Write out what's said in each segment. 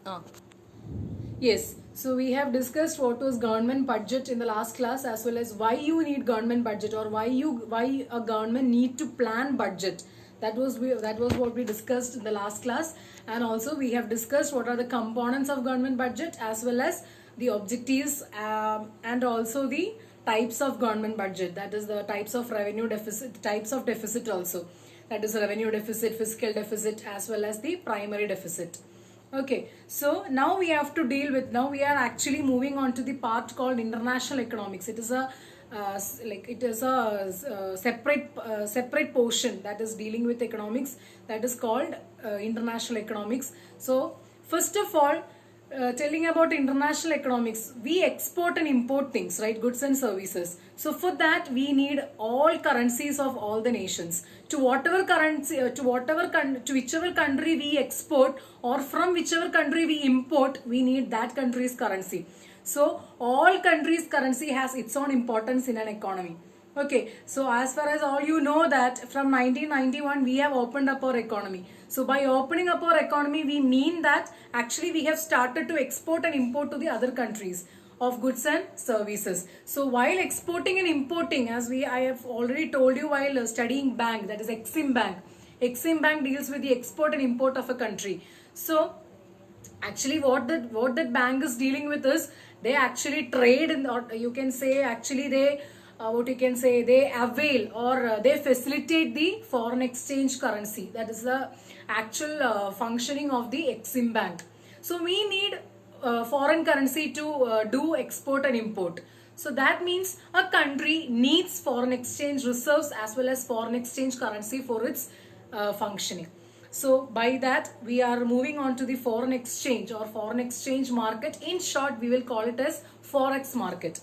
Ah. Yes, so we have discussed what was government budget in the last class, as well as why you need government budget, or why a government need to plan budget. That was what we discussed in the last class. And also we have discussed what are the components of government budget, as well as the objectives, and also the types of government budget, that is the types of revenue deficit, types of deficit also, that is revenue deficit, fiscal deficit, as well as the primary deficit. Okay, so now we have to deal with, now we are actually moving on to the part called international economics. It is a separate portion that is dealing with economics, that is called international economics. So first of all, telling about international economics, we export and import things, right? Goods and services. So for that we need all currencies of all the nations. To whatever currency, to whichever country we export, or from whichever country we import, we need that country's currency. So all countries' currency has its own importance in an economy. Okay, so as far as all you know that from 1991 we have opened up our economy. So by opening up our economy, we mean that actually we have started to export and import to the other countries of goods and services. So while exporting and importing, as I have already told you while studying bank, that is Exim Bank. Exim Bank deals with the export and import of a country. So actually what that bank is dealing with is, they actually trade in, or you can say actually they they avail, or they facilitate the foreign exchange currency. That is the actual functioning of the Exim Bank. So we need foreign currency to do export and import. So that means a country needs foreign exchange reserves as well as foreign exchange currency for its functioning. So by that we are moving on to the foreign exchange or foreign exchange market. In short, we will call it as forex market.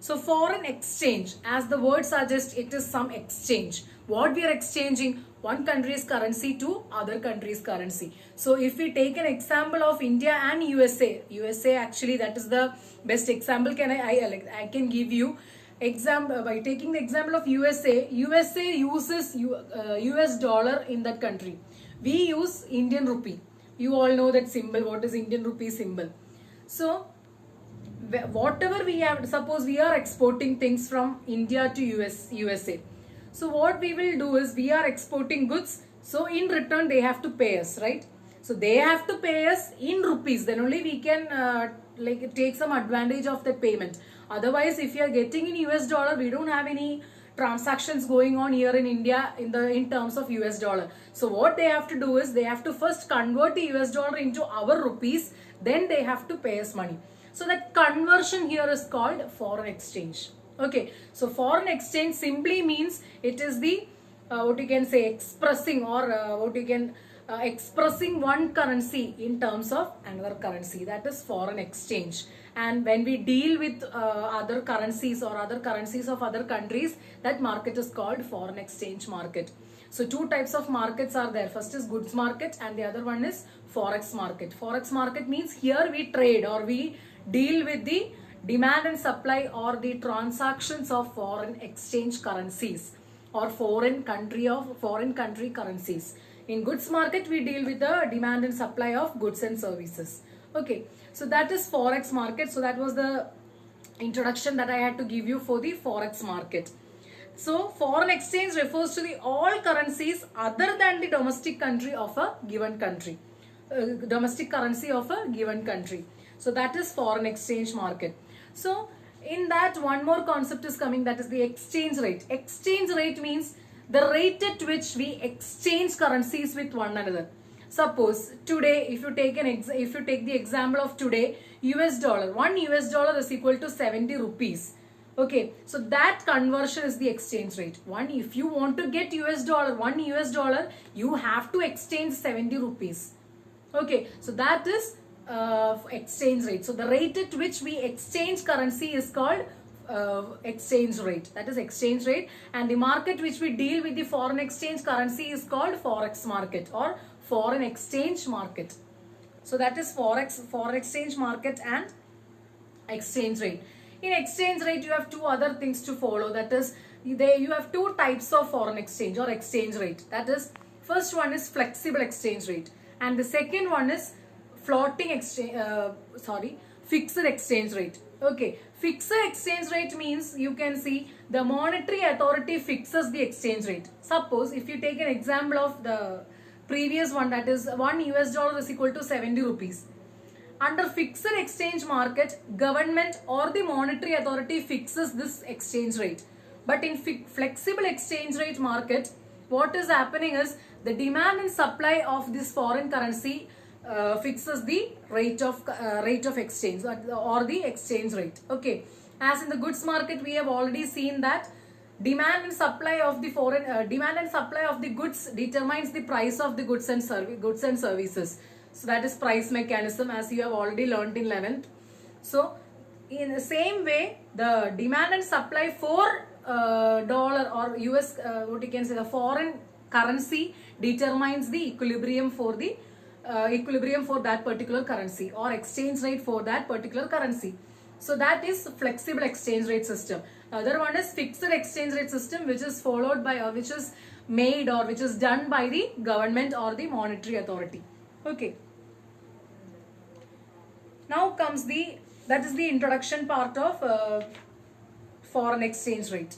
So foreign exchange, as the word suggests, it is some exchange. What we are exchanging? One country's currency to other country's currency. So if we take an example of India and USA actually that is the best example I can give you. By taking the example of USA uses US dollar in that country. We use Indian rupee. You all know that symbol. What is Indian rupee symbol? So whatever we have, suppose we are exporting things from India to USA. So what we will do is, we are exporting goods. So in return they have to pay us, right? So they have to pay us in rupees. Then only we can take some advantage of that payment. Otherwise, if you are getting in US dollar, we don't have any transactions going on here in India in terms of US dollar. So what they have to do is, they have to first convert the US dollar into our rupees. Then they have to pay us money. So that conversion here is called foreign exchange. Okay, so foreign exchange simply means it is the expressing, or expressing one currency in terms of another currency. That is foreign exchange. And when we deal with other currencies or other currencies of other countries, that market is called foreign exchange market. So two types of markets are there. First is goods market and the other one is forex market. Forex market means here we trade, or we deal with the demand and supply, or the transactions of foreign exchange currencies, or foreign country currencies. In goods market we deal with the demand and supply of goods and services. Okay, so that is forex market. So that was the introduction that I had to give you for the forex market. So foreign exchange refers to the all currencies other than the domestic country of a given country. Domestic currency of a given country. So that is foreign exchange market. So in that, one more concept is coming, that is the exchange rate. Exchange rate means the rate at which we exchange currencies with one another. Suppose today, if you take the example of today, US dollar, 1 US dollar is equal to 70 rupees. Okay, so that conversion is the exchange rate. If you want to get US dollar, 1 US dollar, you have to exchange 70 rupees. Okay, so that is exchange rate. So the rate at which we exchange currency is called exchange rate. That is exchange rate. And the market which we deal with the foreign exchange currency is called forex market or foreign exchange market. So that is foreign exchange market and exchange rate. In exchange rate, you have two other things to follow. That is, you have two types of foreign exchange or exchange rate. That is, first one is flexible exchange rate and the second one is floating exchange, fixed exchange rate. Okay, fixed exchange rate means you can see the monetary authority fixes the exchange rate. Suppose if you take an example of the previous one, that is $1 is equal to 70 rupees. Under fixed exchange market, government or the monetary authority fixes this exchange rate. But in flexible exchange rate market, what is happening is the demand and supply of this foreign currency fixes the rate of exchange or the exchange rate. Okay, as in the goods market, we have already seen that demand and supply of the goods determines the price of the goods and services. So that is price mechanism, as you have already learned in 11th. So in the same way, the demand and supply for dollar or US, what you can say, the foreign currency determines the equilibrium for that particular currency or exchange rate for that particular currency. So that is flexible exchange rate system. Other one is fixed exchange rate system, which is followed by or which is made or which is done by the government or the monetary authority. Okay. Now comes that is the introduction part of foreign exchange rate.